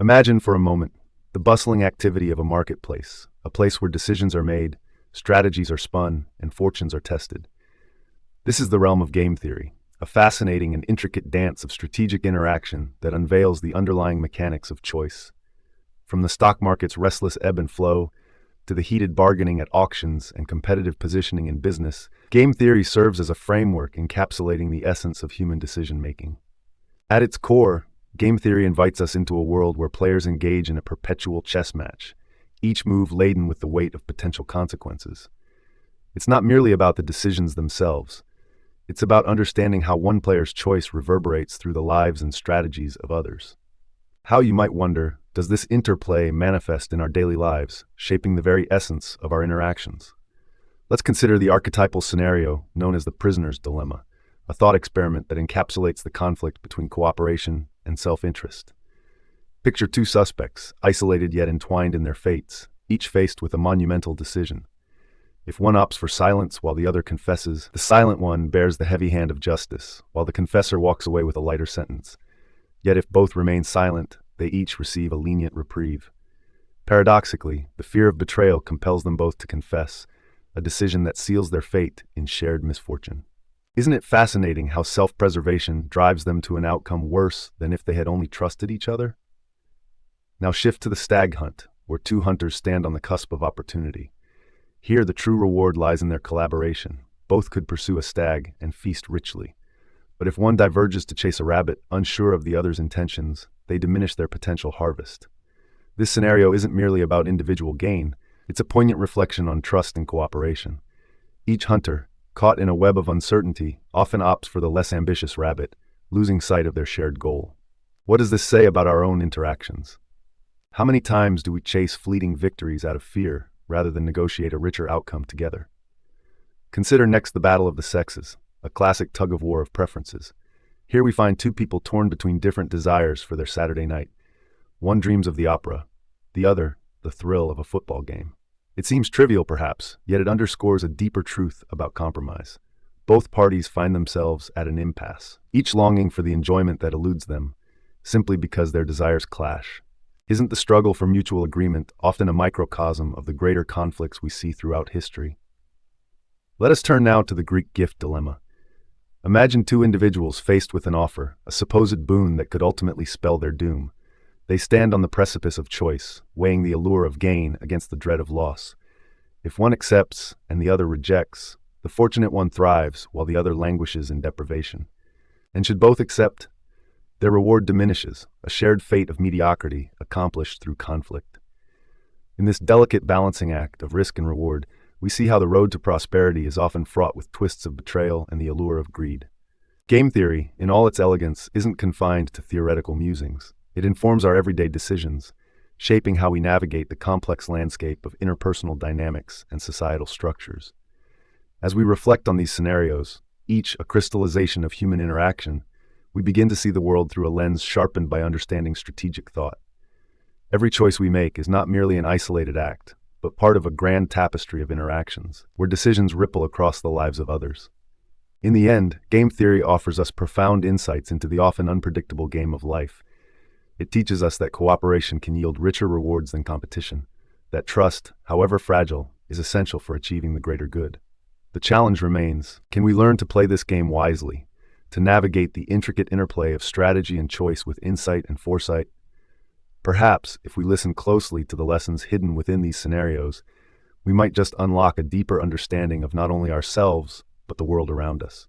Imagine for a moment the bustling activity of a marketplace, a place where decisions are made, strategies are spun, and fortunes are tested. This is the realm of game theory, a fascinating and intricate dance of strategic interaction that unveils the underlying mechanics of choice. From the stock market's restless ebb and flow to the heated bargaining at auctions and competitive positioning in business, game theory serves as a framework encapsulating the essence of human decision-making. At its core, game theory invites us into a world where players engage in a perpetual chess match, each move laden with the weight of potential consequences. It's not merely about the decisions themselves. It's about understanding how one player's choice reverberates through the lives and strategies of others. How, you might wonder, does this interplay manifest in our daily lives, shaping the very essence of our interactions? Let's consider the archetypal scenario known as the prisoner's dilemma, a thought experiment that encapsulates the conflict between cooperation and self-interest. Picture two suspects, isolated yet entwined in their fates, each faced with a monumental decision. If one opts for silence while the other confesses, the silent one bears the heavy hand of justice, while the confessor walks away with a lighter sentence. Yet if both remain silent, they each receive a lenient reprieve. Paradoxically, the fear of betrayal compels them both to confess, a decision that seals their fate in shared misfortune. Isn't it fascinating how self-preservation drives them to an outcome worse than if they had only trusted each other? Now shift to the Stag Hunt, where two hunters stand on the cusp of opportunity. Here, the true reward lies in their collaboration. Both could pursue a stag and feast richly. But if one diverges to chase a rabbit, unsure of the other's intentions, they diminish their potential harvest. This scenario isn't merely about individual gain, it's a poignant reflection on trust and cooperation. Each hunter, caught in a web of uncertainty, often opts for the less ambitious rabbit, losing sight of their shared goal. What does this say about our own interactions? How many times do we chase fleeting victories out of fear, rather than negotiate a richer outcome together? Consider next the battle of the sexes, a classic tug-of-war of preferences. Here we find two people torn between different desires for their Saturday night. One dreams of the opera, the other, the thrill of a football game. It seems trivial perhaps, yet it underscores a deeper truth about compromise. Both parties find themselves at an impasse, each longing for the enjoyment that eludes them, simply because their desires clash. Isn't the struggle for mutual agreement often a microcosm of the greater conflicts we see throughout history? Let us turn now to the Greek gift dilemma. Imagine two individuals faced with an offer, a supposed boon that could ultimately spell their doom. They stand on the precipice of choice, weighing the allure of gain against the dread of loss. If one accepts and the other rejects, the fortunate one thrives while the other languishes in deprivation. And should both accept, their reward diminishes, a shared fate of mediocrity accomplished through conflict. In this delicate balancing act of risk and reward, we see how the road to prosperity is often fraught with twists of betrayal and the allure of greed. Game theory, in all its elegance, isn't confined to theoretical musings. It informs our everyday decisions, shaping how we navigate the complex landscape of interpersonal dynamics and societal structures. As we reflect on these scenarios, each a crystallization of human interaction, we begin to see the world through a lens sharpened by understanding strategic thought. Every choice we make is not merely an isolated act, but part of a grand tapestry of interactions, where decisions ripple across the lives of others. In the end, game theory offers us profound insights into the often unpredictable game of life. It teaches us that cooperation can yield richer rewards than competition, that trust, however fragile, is essential for achieving the greater good. The challenge remains, can we learn to play this game wisely, to navigate the intricate interplay of strategy and choice with insight and foresight? Perhaps, if we listen closely to the lessons hidden within these scenarios, we might just unlock a deeper understanding of not only ourselves, but the world around us.